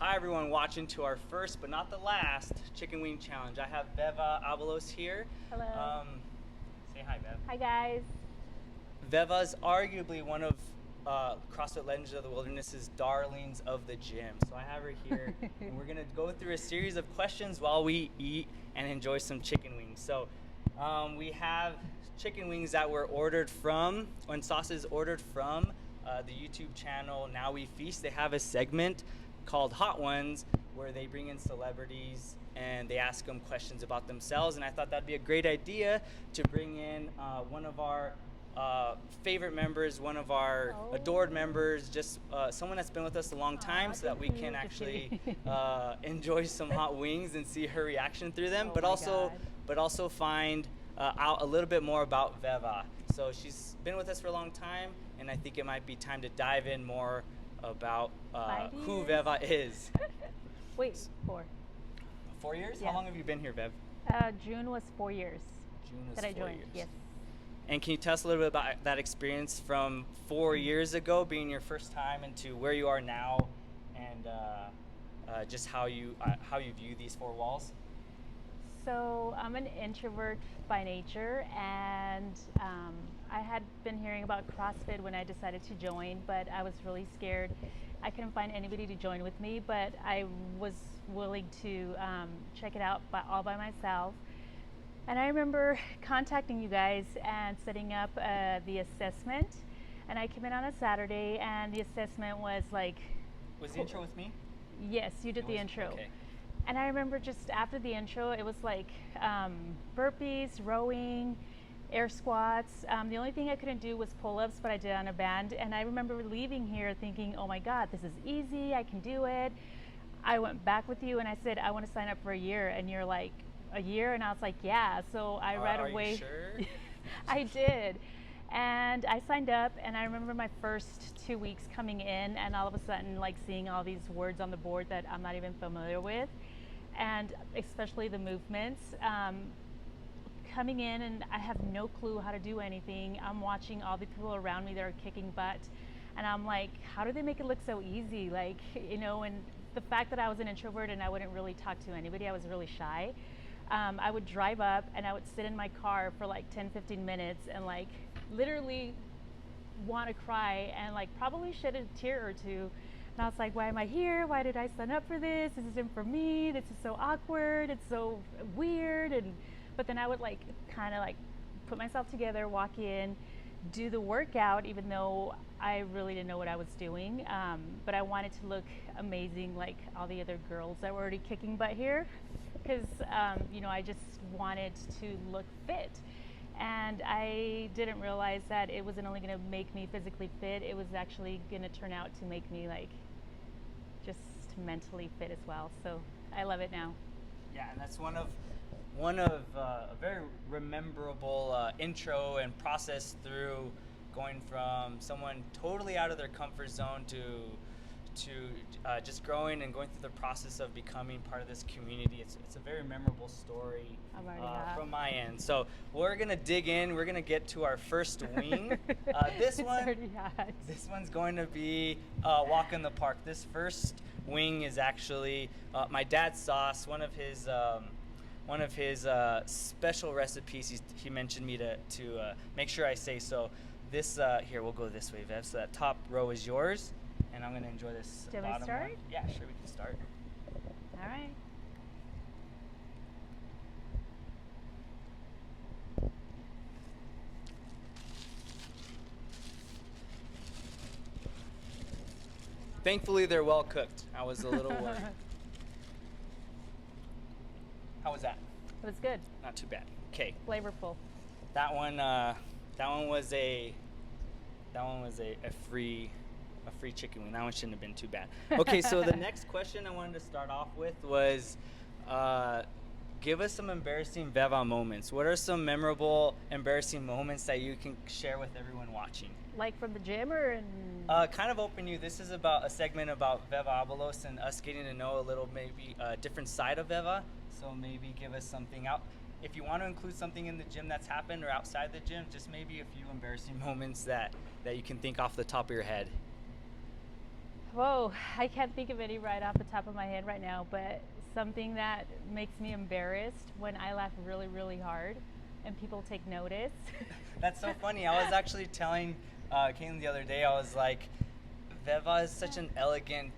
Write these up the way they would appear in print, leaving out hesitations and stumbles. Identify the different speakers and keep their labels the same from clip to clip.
Speaker 1: Hi everyone watching to our first but not the last chicken wing challenge. I have Veva Abalos here.
Speaker 2: Hello.
Speaker 1: Say hi, Bev.
Speaker 2: Hi guys.
Speaker 1: Veva is arguably one of CrossFit Legends of the Wilderness's darlings of the gym. So I have her here and we're gonna go through a series of questions while we eat and enjoy some chicken wings. So we have chicken wings that were ordered from, and sauces ordered from the YouTube channel Now We Feast. They have a segment called Hot Ones where they bring in celebrities and they ask them questions about themselves, and I thought that'd be a great idea to bring in one of our favorite members, one of our adored members, just someone that's been with us a long time, so that we can actually enjoy some hot wings and see her reaction through them, but also find out a little bit more about Veva. So she's been with us for a long time, and I think it might be time to dive in more about who Veva is.
Speaker 2: Wait, 4.
Speaker 1: 4 years?
Speaker 2: Yeah.
Speaker 1: How long have you been here, Vev?
Speaker 2: June was 4 years.
Speaker 1: June was
Speaker 2: that I
Speaker 1: 4
Speaker 2: joined.
Speaker 1: years.
Speaker 2: Yes.
Speaker 1: And can you tell us a little bit about that experience from 4 years ago, being your first time, into where you are now, and just how you view these 4 walls?
Speaker 2: So I'm an introvert by nature, and I had been hearing about CrossFit when I decided to join, but I was really scared. I couldn't find anybody to join with me, but I was willing to check it out all by myself. And I remember contacting you guys and setting up the assessment. And I came in on a Saturday, and the assessment was like...
Speaker 1: Was the intro with me?
Speaker 2: Yes, you did the intro.
Speaker 1: Okay.
Speaker 2: And I remember just after the intro, it was like burpees, rowing, air squats. The only thing I couldn't do was pull-ups, but I did on a band. And I remember leaving here thinking, oh my God, this is easy, I can do it. I went back with you and I said, I want to sign up for a year. And you're like, a year? And I was like, yeah. So I right away.
Speaker 1: Are you sure?
Speaker 2: I did. And I signed up, and I remember my first 2 weeks coming in, and all of a sudden like seeing all these words on the board that I'm not even familiar with, and especially the movements. Coming in, and I have no clue how to do anything. I'm watching all the people around me that are kicking butt, and I'm like, how do they make it look so easy? Like, you know, and the fact that I was an introvert and I wouldn't really talk to anybody, I was really shy. I would drive up and I would sit in my car for like 10-15 minutes and like literally want to cry and like probably shed a tear or two. And I was like, why am I here? Why did I sign up for this? This isn't for me. This is so awkward. It's so weird. But then I would like kind of like put myself together, walk in, do the workout, even though I really didn't know what I was doing. But I wanted to look amazing like all the other girls that were already kicking butt here. Because, you know, I just wanted to look fit. And I didn't realize that it wasn't only going to make me physically fit, it was actually going to turn out to make me like just mentally fit as well. So I love it now.
Speaker 1: Yeah, and that's one of a very rememberable intro and process through going from someone totally out of their comfort zone to just growing and going through the process of becoming part of this community. It's a very memorable story from my end. So we're gonna dig in. We're gonna get to our first wing. This one's going to be walk in the park. This first wing is actually my dad's sauce. One of his special recipes. He mentioned me to make sure I say so. This here, we'll go this way, Vev. So that top row is yours. And I'm going to enjoy this
Speaker 2: bottom
Speaker 1: one.
Speaker 2: start?
Speaker 1: Yeah, sure, we can start.
Speaker 2: All right.
Speaker 1: Thankfully, they're well cooked. I was a little worried. How was that?
Speaker 2: It was good.
Speaker 1: Not too bad. Okay.
Speaker 2: Flavorful.
Speaker 1: That one was a free chicken wing. That one shouldn't have been too bad. Okay, so the next question I wanted to start off with was, give us some embarrassing Veva moments. What are some memorable, embarrassing moments that you can share with everyone watching?
Speaker 2: Like from the gym or
Speaker 1: kind of open you. This is about a segment about Veva Abalos and us getting to know a little maybe different side of Veva. So maybe give us something out. If you want to include something in the gym that's happened or outside the gym, just maybe a few embarrassing moments that you can think off the top of your head.
Speaker 2: Whoa, I can't think of any right off the top of my head right now, but something that makes me embarrassed when I laugh really, really hard and people take notice.
Speaker 1: That's so funny. I was actually telling Caitlin the other day, I was like, Veva is such an elegant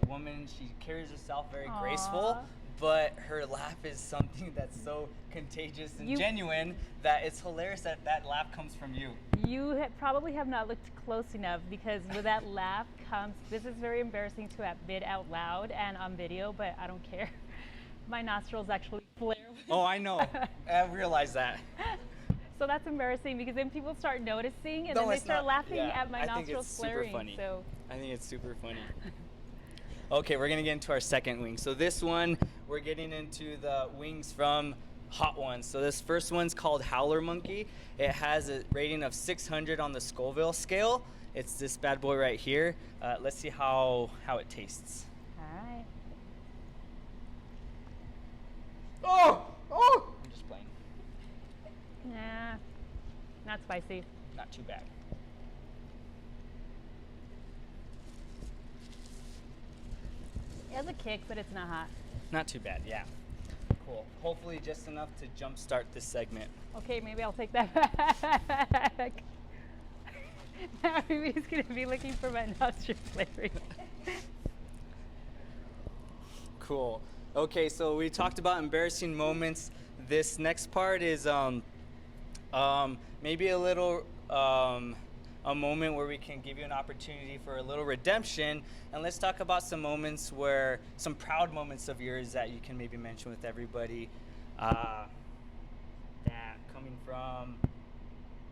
Speaker 1: woman. She carries herself very graceful,
Speaker 2: Aw.
Speaker 1: but her laugh is something that's so contagious and
Speaker 2: You-
Speaker 1: genuine that it's hilarious that that laugh comes from you.
Speaker 2: You probably have not looked close enough, because with that laugh comes, this is very embarrassing to admit out loud and on video, but I don't care. My nostrils actually flare.
Speaker 1: Oh, I know. I realize that.
Speaker 2: So that's embarrassing, because then people start noticing and
Speaker 1: No,
Speaker 2: then they
Speaker 1: it's
Speaker 2: start
Speaker 1: not.
Speaker 2: laughing
Speaker 1: Yeah,
Speaker 2: at my
Speaker 1: I think
Speaker 2: nostrils
Speaker 1: it's super
Speaker 2: flaring.
Speaker 1: funny.
Speaker 2: So
Speaker 1: I think it's super funny. Okay, we're gonna get into our second wing. So this one, we're getting into the wings from Hot Ones. So this first one's called Howler Monkey. It has a rating of 600 on the Scoville scale. It's this bad boy right here. Let's see how it tastes.
Speaker 2: all right.
Speaker 1: Oh! I'm just playing.
Speaker 2: Nah, not spicy.
Speaker 1: Not too bad.
Speaker 2: It has a kick, but it's not hot.
Speaker 1: Not too bad, yeah. Cool. Hopefully just enough to jumpstart this segment.
Speaker 2: Okay, maybe I'll take that back. Now everybody's gonna be looking for my nostril flaring.
Speaker 1: Cool. Okay, so we talked about embarrassing moments. This next part is maybe a little a moment where we can give you an opportunity for a little redemption, and let's talk about some moments where some proud moments of yours that you can maybe mention with everybody. That coming from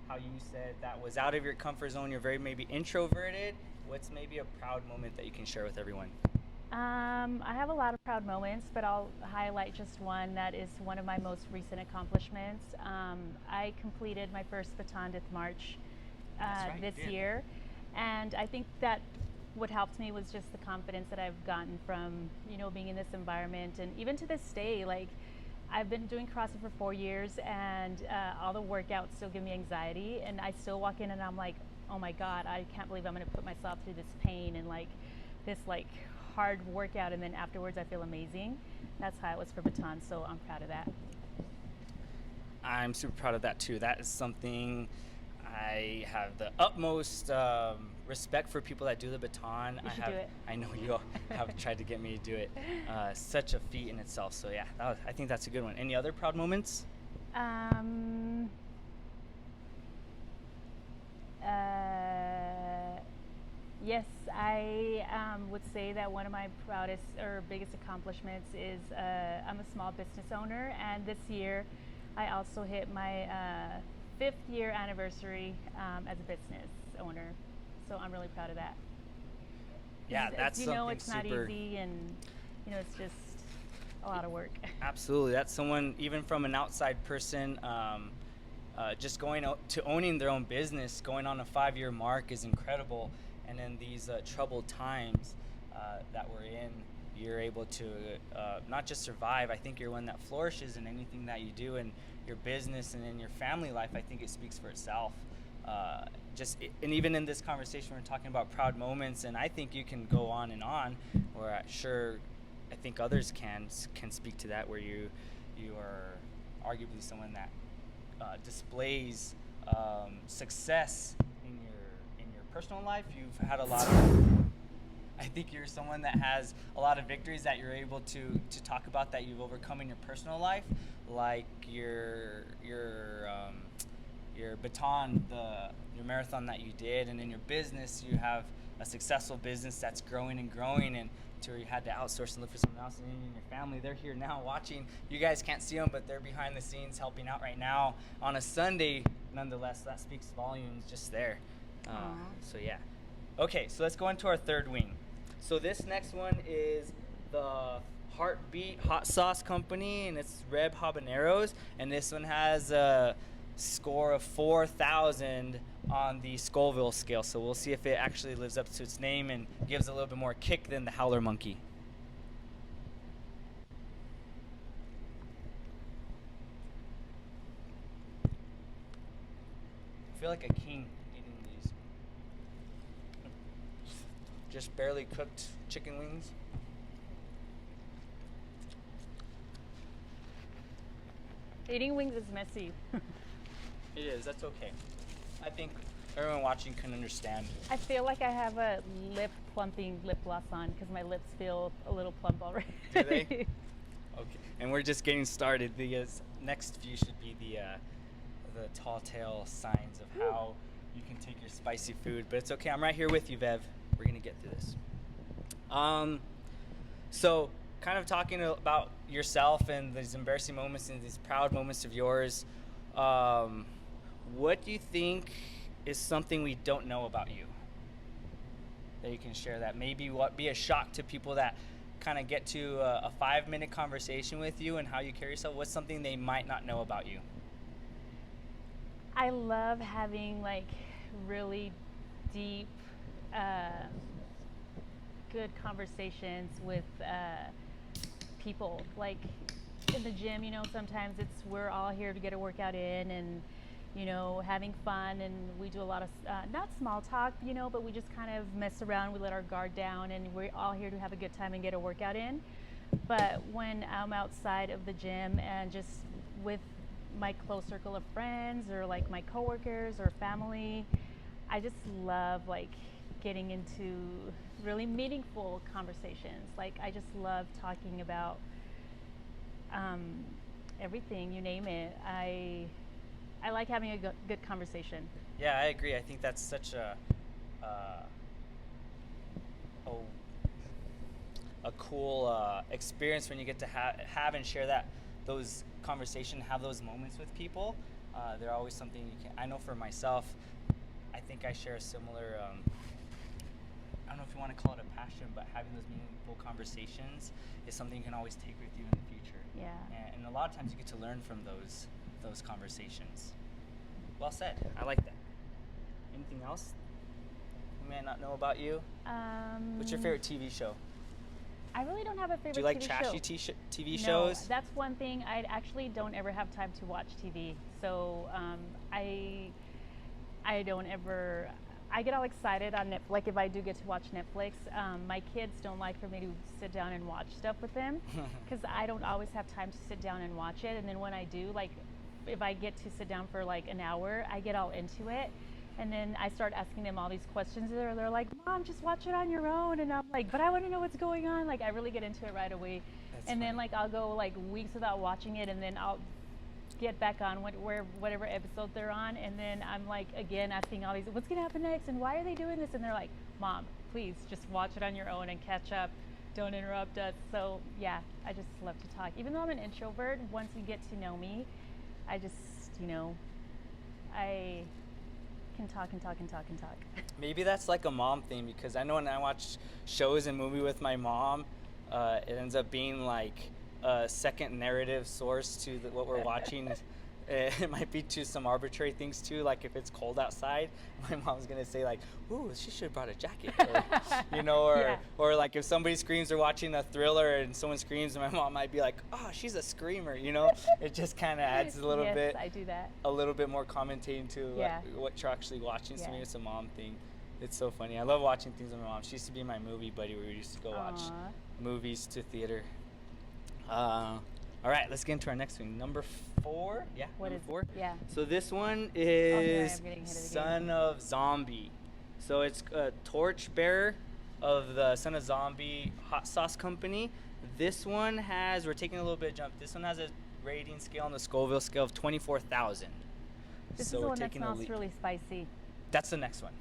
Speaker 1: how you said that was out of your comfort zone, you're very maybe introverted. What's maybe a proud moment that you can share with everyone?
Speaker 2: I have a lot of proud moments, but I'll highlight just one that is one of my most recent accomplishments. I completed my first Baton Death March
Speaker 1: That's right,
Speaker 2: this
Speaker 1: you did.
Speaker 2: year, and I think that what helped me was just the confidence that I've gotten from, you know, being in this environment. And even to this day, like, I've been doing CrossFit for 4 years, and all the workouts still give me anxiety, and I still walk in and I'm like, oh my God, I can't believe I'm gonna put myself through this pain and like this like hard workout, and then afterwards I feel amazing. That's how it was for Baton, so I'm proud of that.
Speaker 1: I'm super proud of that too. That is something I have the utmost respect for people that do the baton.
Speaker 2: You should do it.
Speaker 1: I know you all have tried to get me to do it. Such a feat in itself. So yeah, I think that's a good one. Any other proud moments?
Speaker 2: Yes, I would say that one of my proudest or biggest accomplishments is I'm a small business owner, and this year I also hit my 5th year anniversary as a business owner. So I'm really proud of that.
Speaker 1: Yeah, that's
Speaker 2: you know,
Speaker 1: something
Speaker 2: it's not
Speaker 1: super.
Speaker 2: easy, and you know, it's just a lot of work.
Speaker 1: Absolutely, that's someone even from an outside person. Just going to owning their own business, going on a 5-year mark is incredible. And in these troubled times that we're in, you're able to not just survive. I think you're one that flourishes in anything that you do in your business and in your family life. I think it speaks for itself. And even in this conversation, we're talking about proud moments, and I think you can go on and on. Or I think others can speak to that, where you are arguably someone that displays success in your personal life. You've had a lot of. I think you're someone that has a lot of victories that you're able to talk about that you've overcome in your personal life, like your baton, your marathon that you did, and in your business you have a successful business that's growing and growing, and to where you had to outsource and look for someone else, and in your family, they're here now watching. You guys can't see them, but they're behind the scenes helping out right now on a Sunday. Nonetheless, that speaks volumes just there. So yeah. Okay, so let's go into our third wing. So this next one is the Heartbeat Hot Sauce Company, and it's Red Habaneros, and this one has a score of 4,000 on the Scoville scale. So we'll see if it actually lives up to its name and gives a little bit more kick than the Howler Monkey. I feel like a king eating these. just barely cooked chicken wings.
Speaker 2: Eating wings is messy.
Speaker 1: It is. That's okay. I think everyone watching can understand.
Speaker 2: I feel like I have a lip plumping lip gloss on because my lips feel a little plump already.
Speaker 1: Do they? Okay. And we're just getting started. The next view should be the tall tale signs of how you can take your spicy food. But it's okay. I'm right here with you, Vev. We're gonna get through this. So kind of talking about yourself and these embarrassing moments and these proud moments of yours. What do you think is something we don't know about you that you can share that maybe be a shock to people that kind of get to a 5-minute conversation with you and how you carry yourself? What's something they might not know about you?
Speaker 2: I love having like really deep, good conversations with people. Like in the gym, you know, sometimes we're all here to get a workout in and, you know, having fun, and we do a lot of not small talk, you know, but we just kind of mess around. We let our guard down, and we're all here to have a good time and get a workout in. But when I'm outside of the gym and just with my close circle of friends or like my coworkers or family, I just love like getting into really meaningful conversations. Like I just love talking about everything, you name it. I like having a good conversation.
Speaker 1: Yeah, I agree. I think that's such a cool experience when you get to have and share those conversations, have those moments with people. They're always something you can. I know for myself, I think I share a similar. I don't know if you want to call it a passion, but having those meaningful conversations is something you can always take with you in the future.
Speaker 2: Yeah.
Speaker 1: And a lot of times you get to learn from those conversations. Well said. I like that. Anything else we may not know about you? What's your favorite TV show?
Speaker 2: I really don't have a favorite TV show.
Speaker 1: Do you like trashy TV shows?
Speaker 2: No, that's one thing. I actually don't ever have time to watch TV. So I don't ever. I get all excited on Netflix. Like if I do get to watch Netflix, my kids don't like for me to sit down and watch stuff with them because I don't always have time to sit down and watch it. And then when I do, like if I get to sit down for like an hour, I get all into it. And then I start asking them all these questions. They're like, Mom, just watch it on your own. And I'm like, but I want to know what's going on. Like I really get into it right away.
Speaker 1: That's
Speaker 2: and
Speaker 1: funny.
Speaker 2: then like I'll go like weeks without watching it, and then I'll get back on whatever episode they're on, and then I'm like again asking all these, what's gonna happen next and why are they doing this, and they're like, Mom, please just watch it on your own and catch up, don't interrupt us. So yeah, I just love to talk. Even though I'm an introvert, once you get to know me, I just, you know, I can talk and talk and talk and talk.
Speaker 1: Maybe that's like a mom thing, because I know when I watch shows and movies with my mom, it ends up being like a second narrative source to what we're watching. It might be to some arbitrary things too, like if it's cold outside, my mom's gonna say like, "Ooh, she should have brought a jacket," or, you know, or like if somebody screams, or watching a thriller and someone screams, and my mom might be like, "Oh, she's a screamer," you know. It just kind of adds a little
Speaker 2: yes,
Speaker 1: bit.
Speaker 2: I do that.
Speaker 1: A little bit more commentating to
Speaker 2: Yeah.
Speaker 1: what you're actually watching. So
Speaker 2: Yeah.
Speaker 1: maybe it's a mom thing. It's so funny. I love watching things with my mom. She used to be my movie buddy. We used to go watch
Speaker 2: Aw.
Speaker 1: movies to theater. All right, let's get into our next one. Number 4. Yeah.
Speaker 2: What
Speaker 1: number
Speaker 2: is
Speaker 1: 4?
Speaker 2: it? Yeah.
Speaker 1: So this one
Speaker 2: here I
Speaker 1: is
Speaker 2: am getting ahead of the
Speaker 1: Son of Zombie. So it's a torchbearer of the Son of Zombie hot sauce company. This one we're taking a little bit of jump. This one has a rating scale on the Scoville scale of 24,000.
Speaker 2: This
Speaker 1: so
Speaker 2: is the
Speaker 1: we're
Speaker 2: one that
Speaker 1: taking a
Speaker 2: smells
Speaker 1: leap.
Speaker 2: really spicy.
Speaker 1: That's the next one.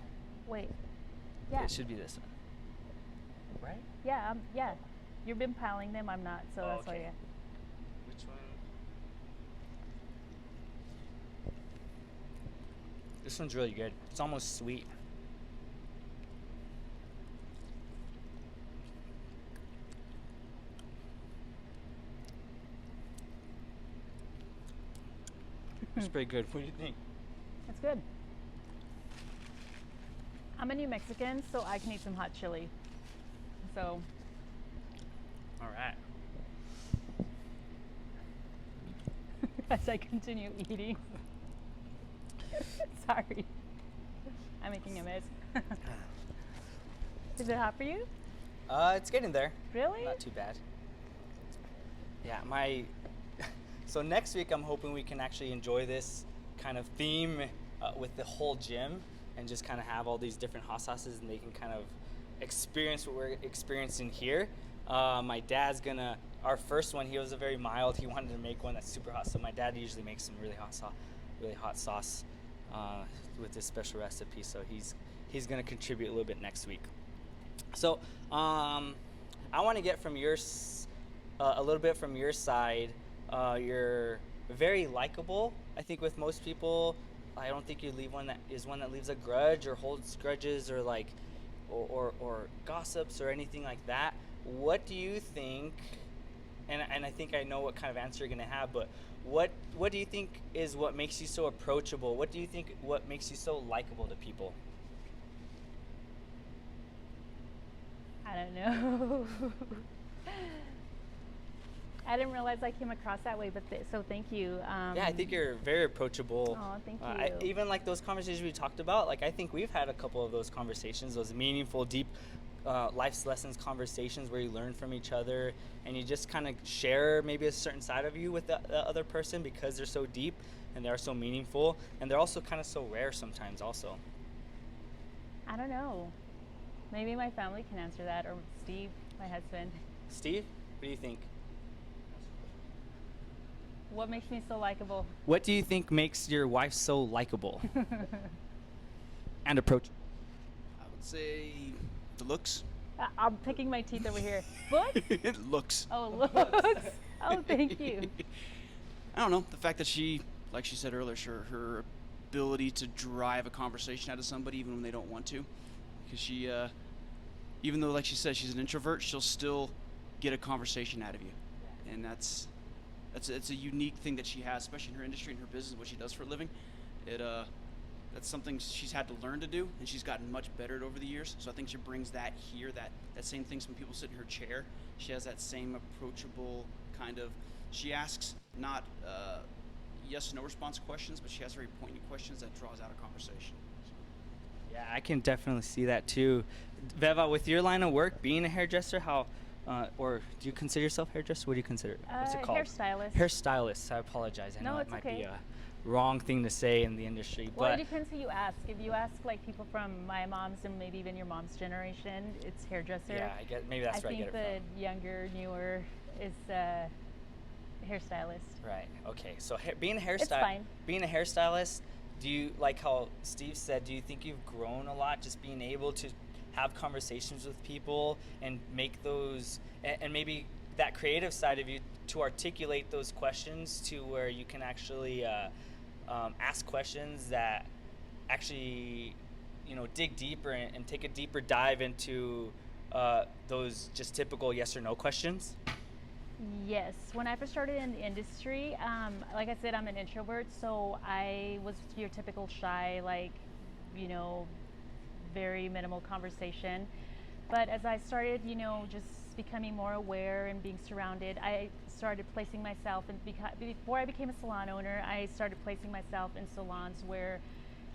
Speaker 2: Wait. Yeah.
Speaker 1: It should be this one. Right?
Speaker 2: Yeah. Yeah. You've been piling them. I'm not. So that's why.
Speaker 1: okay.
Speaker 2: Yeah.
Speaker 1: Which one? This one's really good. It's almost sweet. It's pretty good. What do you think?
Speaker 2: That's good. I'm a New Mexican, so I can eat some hot chili. So
Speaker 1: All right.
Speaker 2: as I continue eating. Sorry. I'm making a mess. Is it hot for you?
Speaker 1: It's getting there.
Speaker 2: Really?
Speaker 1: Not too bad. Yeah, so next week I'm hoping we can actually enjoy this kind of theme with the whole gym and just kind of have all these different hot sauces and they can kind of experience what we're experiencing here. My dad's our first one, he was a very mild, he wanted to make one that's super hot, so my dad usually makes some really hot sauce with this special recipe, so he's gonna contribute a little bit next week. So I want to get from a little bit from your side. You're very likable. I think with most people, I don't think you leave one that leaves a grudge or holds grudges or like or gossips or anything like that. What do you think? And I think I know what kind of answer you're gonna have, but what do you think is what makes you so approachable? What do you think what makes you so likable to people?
Speaker 2: I don't know. I didn't realize I came across that way, but so thank you.
Speaker 1: Yeah, I think you're very approachable.
Speaker 2: Oh, thank you.
Speaker 1: Even like those conversations we talked about, like I think we've had a couple of those conversations, those meaningful, deep life's lessons conversations where you learn from each other and you just kind of share maybe a certain side of you with the other person because they're so deep and they're so meaningful and they're also kind of so rare sometimes also.
Speaker 2: I don't know. Maybe my family can answer that, or Steve, my husband.
Speaker 1: Steve, what do you think?
Speaker 2: What makes me so likable?
Speaker 1: What do you think makes your wife so likable and approachable?
Speaker 3: I would say the looks.
Speaker 2: I'm picking my teeth over here. What?
Speaker 3: Looks.
Speaker 2: Oh, looks. Oh, thank you.
Speaker 3: I don't know. The fact that she, like she said earlier, her ability to drive a conversation out of somebody even when they don't want to. Because she, even though, like she said, she's an introvert, she'll still get a conversation out of you. And it's a unique thing that she has, especially in her industry and her business, what she does for a living. That's something she's had to learn to do, and she's gotten much better at over the years. So I think she brings that here, that same thing. When people sit in her chair, she has that same approachable kind of. She asks not yes or no response questions, but she has very poignant questions that draws out a conversation.
Speaker 1: Yeah, I can definitely see that too. Veva, with your line of work, being a hairdresser, or do you consider yourself hairdresser? What do you consider? What's it called?
Speaker 2: Hairstylist.
Speaker 1: Hairstylist. I apologize. I know it might be a wrong thing to say in the industry.
Speaker 2: Well,
Speaker 1: but
Speaker 2: it depends who you ask. If you ask like people from my mom's and maybe even your mom's generation, it's hairdresser.
Speaker 1: Yeah, maybe that's where I get it from.
Speaker 2: I think the younger, newer is hairstylist.
Speaker 1: Right. Okay. So being a hairstylist, do you, like how Steve said, do you think you've grown a lot just being able to have conversations with people and make those, and maybe that creative side of you to articulate those questions to where you can actually ask questions that actually, dig deeper and take a deeper dive into those just typical yes or no questions?
Speaker 2: Yes. When I first started in the industry, like I said, I'm an introvert, so I was your typical shy, very minimal conversation. But as I started, just becoming more aware and being surrounded, I started placing myself before I became a salon owner, I started placing myself in salons where,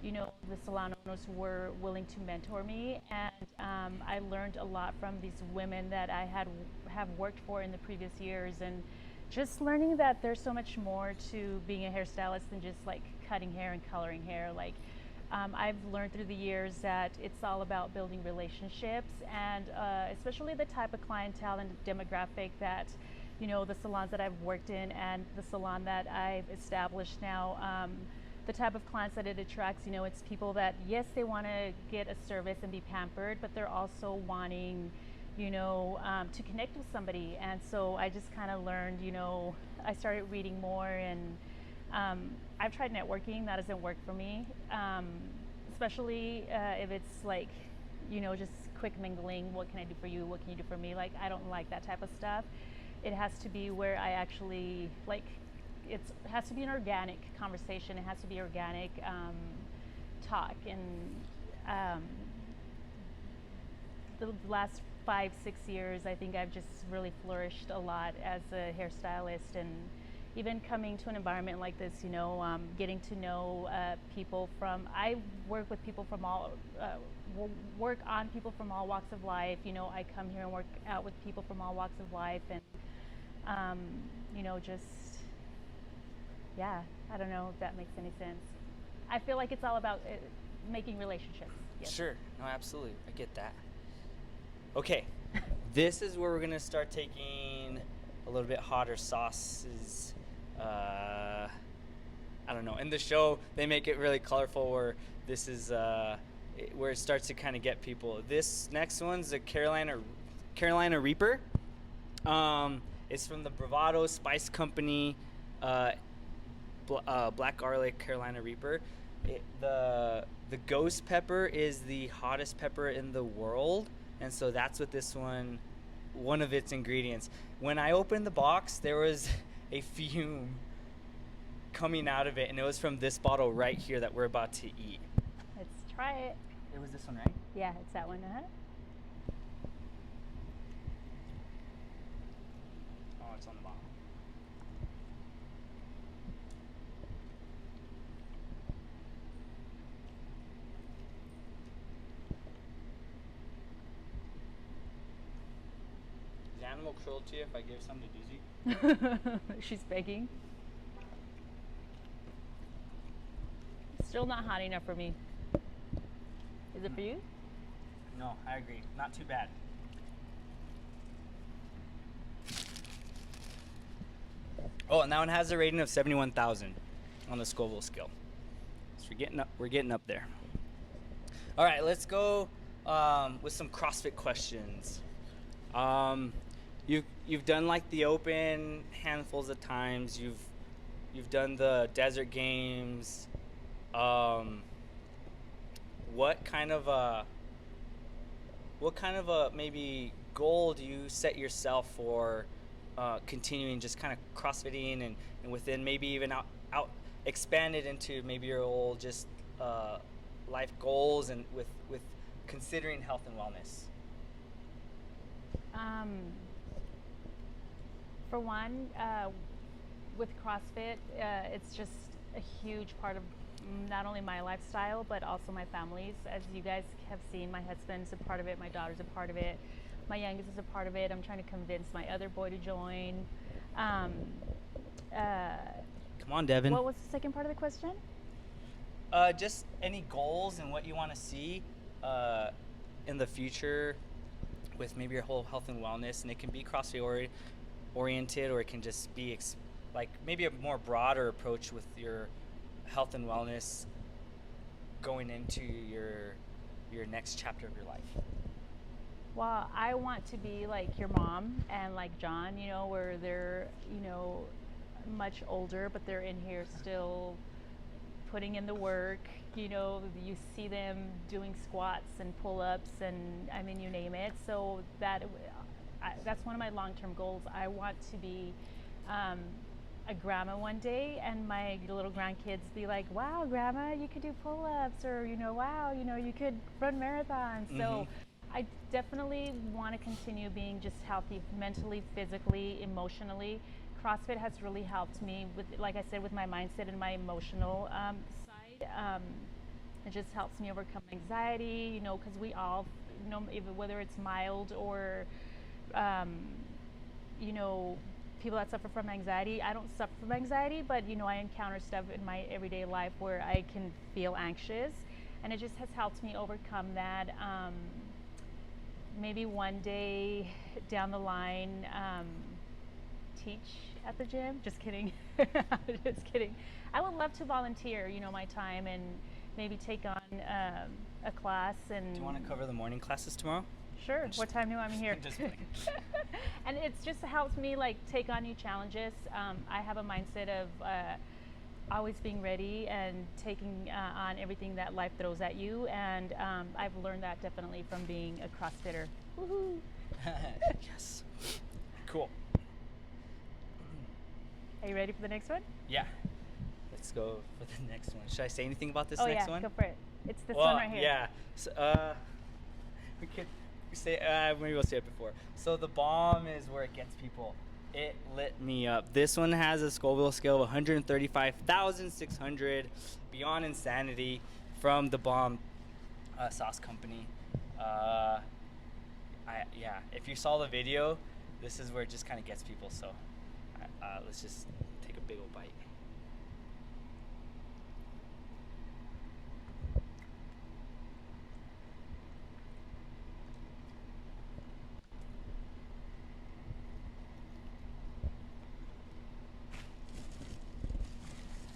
Speaker 2: the salon owners were willing to mentor me, and I learned a lot from these women that I have worked for in the previous years, and just learning that there's so much more to being a hairstylist than just like cutting hair and coloring hair. I've learned through the years that it's all about building relationships, and especially the type of clientele and demographic that, the salons that I've worked in and the salon that I've established now, the type of clients that it attracts, it's people that, yes, they want to get a service and be pampered, but they're also wanting, to connect with somebody. And so I just kind of learned, I started reading more, and I've tried networking. That doesn't work for me, especially if it's like, just quick mingling. What can I do for you? What can you do for me? I don't like that type of stuff. It has to be where I actually, it has to be an organic conversation. It has to be organic talk. And the last 5-6 years, I think I've just really flourished a lot as a hairstylist, and even coming to an environment like this, getting to know people from, I work with people from all, work on people from all walks of life. I come here and work out with people from all walks of life, and, just, yeah, I don't know if that makes any sense. I feel like it's all about making relationships. Yes.
Speaker 1: Sure. No, absolutely. I get that. Okay. This is where we're going to start taking a little bit hotter sauces. I don't know. In the show, they make it really colorful where this is where it starts to kind of get people. This next one's the Carolina Reaper. It's from the Bravado Spice Company, black garlic Carolina Reaper. The ghost pepper is the hottest pepper in the world, and so that's what this one of its ingredients. When I opened the box, there was a fume coming out of it, and it was from this bottle right here that we're about to eat.
Speaker 2: Let's try it.
Speaker 1: It was this one, right?
Speaker 2: Yeah, it's that one.
Speaker 1: Oh, it's on the bottom. Is animal cruelty if I give some to Doozy?
Speaker 2: She's begging. Still not hot enough for me. Is it for you?
Speaker 1: No, I agree. Not too bad. Oh, and that one has a rating of 71,000 on the Scoville scale. So we're getting up there. All right, let's go with some CrossFit questions. You've done like the open handfuls of times. You've done the desert games. What kind of a maybe goal do you set yourself for continuing just kind of CrossFitting and within maybe even out expanded into maybe your old just life goals and with considering health and wellness?
Speaker 2: For one, with CrossFit, it's just a huge part of not only my lifestyle, but also my family's. As you guys have seen, my husband's a part of it, my daughter's a part of it, my youngest is a part of it. I'm trying to convince my other boy to join.
Speaker 1: Come on, Devin.
Speaker 2: What was the second part of the question?
Speaker 1: Just any goals and what you want to see in the future with maybe your whole health and wellness, and it can be CrossFit oriented, or it can just be like maybe a more broader approach with your health and wellness going into your next chapter of your life.
Speaker 2: Well, I want to be like your mom and like John, where they're, much older, but they're in here still putting in the work. You see them doing squats and pull-ups and you name it. So that's one of my long-term goals. I want to be a grandma one day, and my little grandkids be like, wow, grandma, you could do pull-ups, or wow, you could run marathons. Mm-hmm. So I definitely want to continue being just healthy mentally, physically, emotionally. CrossFit has really helped me with, like I said, with my mindset and my emotional side. It just helps me overcome anxiety, because we all, even whether it's mild or people that suffer from anxiety. I don't suffer from anxiety, but I encounter stuff in my everyday life where I can feel anxious, and it just has helped me overcome that. Maybe one day down the line, teach at the gym. Just kidding. Just kidding. I would love to volunteer, my time, and maybe take on a class. And
Speaker 1: do you want to cover the morning classes tomorrow?
Speaker 2: Sure. What time do I'm here?
Speaker 1: Just kidding.
Speaker 2: And it's just helped me take on new challenges. I have a mindset of always being ready and taking on everything that life throws at you. And I've learned that definitely from being a CrossFitter. Woohoo!
Speaker 1: Yes. Cool.
Speaker 2: Are you ready for the next one?
Speaker 1: Yeah. Let's go for the next one. Should I say anything about this
Speaker 2: next
Speaker 1: one?
Speaker 2: Oh yeah, go for it. It's this one right here.
Speaker 1: Yeah. So, we could say maybe we'll say it before. So the bomb is where it gets people It lit me up. This one has a Scoville scale of 135,600, beyond insanity, from the Bomb Sauce Company. Yeah, if you saw the video, this is where it just kind of gets people. So let's just take a big old bite.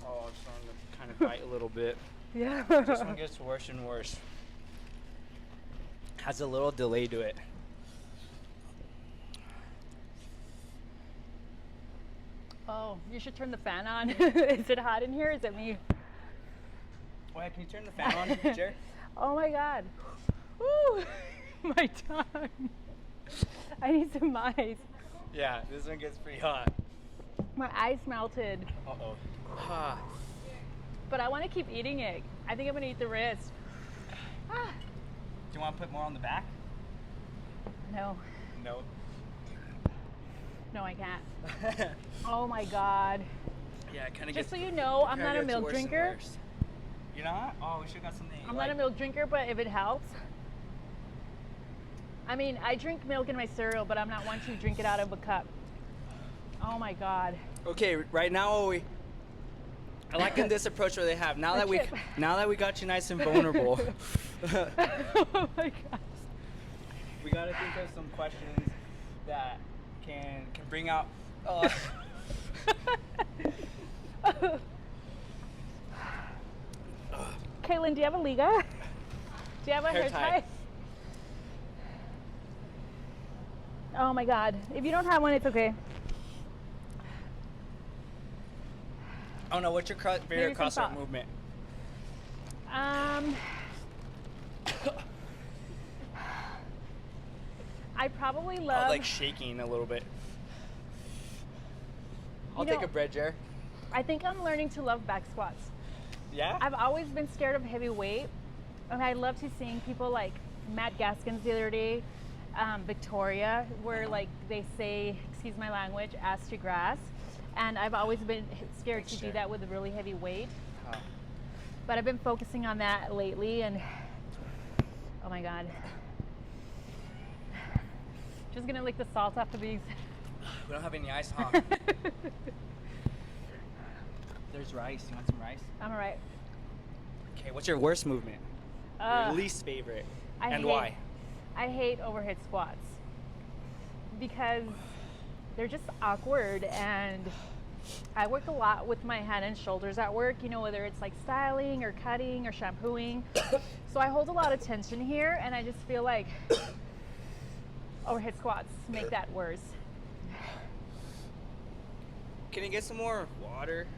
Speaker 1: Oh, it's starting to kind of bite a little bit.
Speaker 2: Yeah.
Speaker 1: This one gets worse and worse. Has a little delay to it.
Speaker 2: Oh, you should turn the fan on. Is it hot in here? Is it me?
Speaker 1: Wait, can you turn the fan on, Jer?
Speaker 2: Oh my God. Woo! My tongue. I need some ice.
Speaker 1: Yeah, this one gets pretty hot.
Speaker 2: My ice melted.
Speaker 1: Uh-oh.
Speaker 2: But I want to keep eating it. I think I'm gonna eat the wrist.
Speaker 1: Do you want to put more on the back?
Speaker 2: No,
Speaker 1: No.
Speaker 2: no, I can't. Oh my God.
Speaker 1: Yeah, it kind of
Speaker 2: Just
Speaker 1: gets.
Speaker 2: so you know, I'm
Speaker 1: kinda
Speaker 2: not a
Speaker 1: gets
Speaker 2: milk
Speaker 1: worse and
Speaker 2: drinker.
Speaker 1: worse. You're not? Oh, we should have got something.
Speaker 2: I'm not a milk drinker, but if it helps. I mean, I drink milk in my cereal, but I'm not one to drink it out of a cup. Oh my God.
Speaker 1: Okay, right now I like in this approach where they have now that we got you nice and vulnerable.
Speaker 2: Oh my God.
Speaker 1: We gotta think of some questions that can bring out.
Speaker 2: Caitlin, do you have a Liga? Do you have a hair tie? Oh my God. If you don't have one, it's okay.
Speaker 1: Oh no, what's your favorite
Speaker 2: Maybe some
Speaker 1: CrossFit
Speaker 2: salt.
Speaker 1: movement?
Speaker 2: I probably
Speaker 1: I
Speaker 2: love.
Speaker 1: like shaking a little bit. I'll
Speaker 2: You
Speaker 1: take
Speaker 2: know-
Speaker 1: a bread, Jer.
Speaker 2: I think I'm learning to love back squats.
Speaker 1: Yeah?
Speaker 2: I've always been scared of heavy weight, and I love to seeing people like Matt Gaskins the other day, Victoria, where like they say, excuse my language, ass to grass, and I've always been scared to
Speaker 1: Sure.
Speaker 2: do that with a really heavy weight.
Speaker 1: Oh.
Speaker 2: But I've been focusing on that lately, and oh my God. Just gonna lick the salt off of these.
Speaker 1: We don't have any ice, huh? There's rice. You want some rice?
Speaker 2: I'm alright.
Speaker 1: Okay, what's your worst movement? Your least favorite? And why?
Speaker 2: I hate overhead squats because they're just awkward, and I work a lot with my head and shoulders at work, you know, whether it's like styling or cutting or shampooing. So I hold a lot of tension here, and I just feel like overhead squats make that worse.
Speaker 1: Can you get some more water?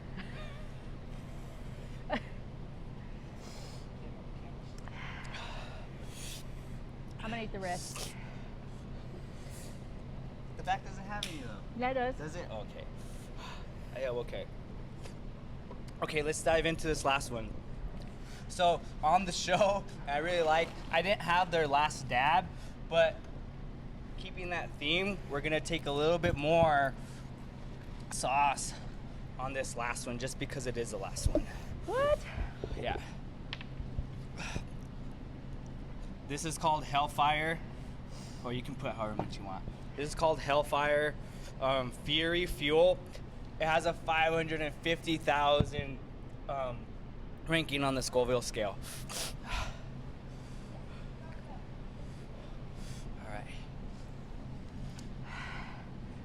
Speaker 2: I'm gonna eat the rest.
Speaker 1: The back doesn't have any though.
Speaker 2: Yeah, it does.
Speaker 1: Does it? Okay. Yeah, okay. Okay, let's dive into this last one. So on the show, I didn't have their last dab, but keeping that theme, we're gonna take a little bit more sauce on this last one just because it is the last one.
Speaker 2: What?
Speaker 1: Yeah. This is called Hellfire, or you can put however much you want. This is called Hellfire Fury Fuel. It has a 550,000 ranking on the Scoville scale. All right.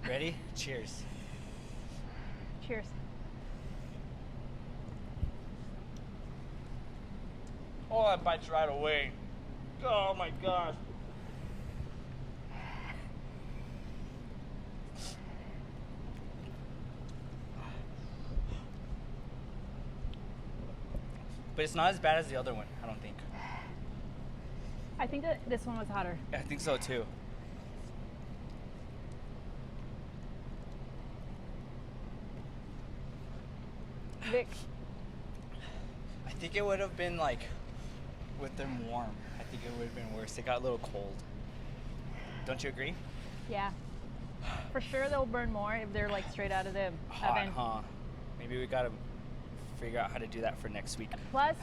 Speaker 1: Ready? Cheers.
Speaker 2: Cheers.
Speaker 1: Oh, that bites right away. Oh my gosh. But it's not as bad as the other one, I don't think.
Speaker 2: I think that this one was hotter.
Speaker 1: Yeah, I think so too.
Speaker 2: Vic,
Speaker 1: I think it would have been like with them warm. I think it would have been worse. It got a little cold. Don't you agree?
Speaker 2: yeah. For sure they'll burn more if they're like straight out of the
Speaker 1: Hot,
Speaker 2: oven.
Speaker 1: huh? Maybe we gotta figure out how to do that for next week.
Speaker 2: Plus,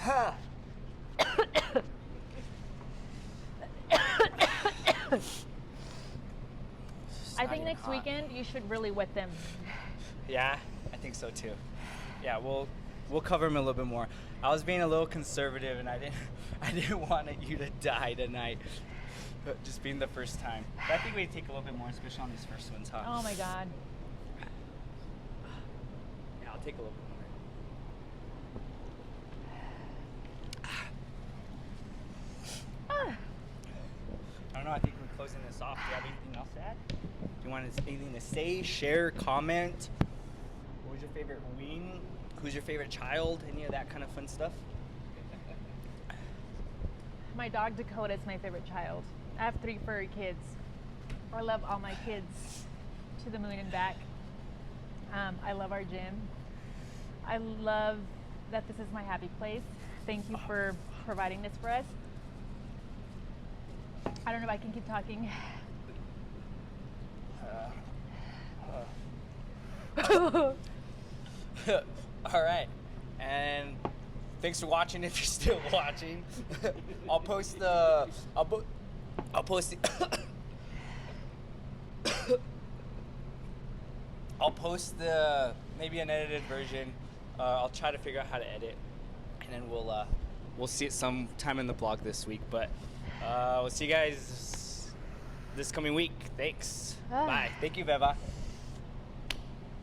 Speaker 2: I think next weekend you should really wet them.
Speaker 1: Yeah, I think so too. Yeah, we'll cover them a little bit more. I was being a little conservative, and I didn't want you to die tonight. Just being the first time. But I think we take a little bit more, especially on these first ones, huh?
Speaker 2: Oh my God.
Speaker 1: Yeah, I'll take a little bit more. I don't know. I think we're closing this off. Do you have anything else to add? Do you want anything to say, share, comment? What was your favorite wing? Who's your favorite child? Any of that kind of fun stuff?
Speaker 2: My dog Dakota is my favorite child. I have 3 furry kids. I love all my kids to the moon and back. I love our gym. I love that this is my happy place. Thank you for providing this for us. I don't know if I can keep talking.
Speaker 1: All right, and thanks for watching. If you're still watching, I'll post the maybe an edited version. I'll try to figure out how to edit, and then we'll see it sometime in the blog this week. But we'll see you guys this coming week. Thanks. Bye. Thank you, Veva.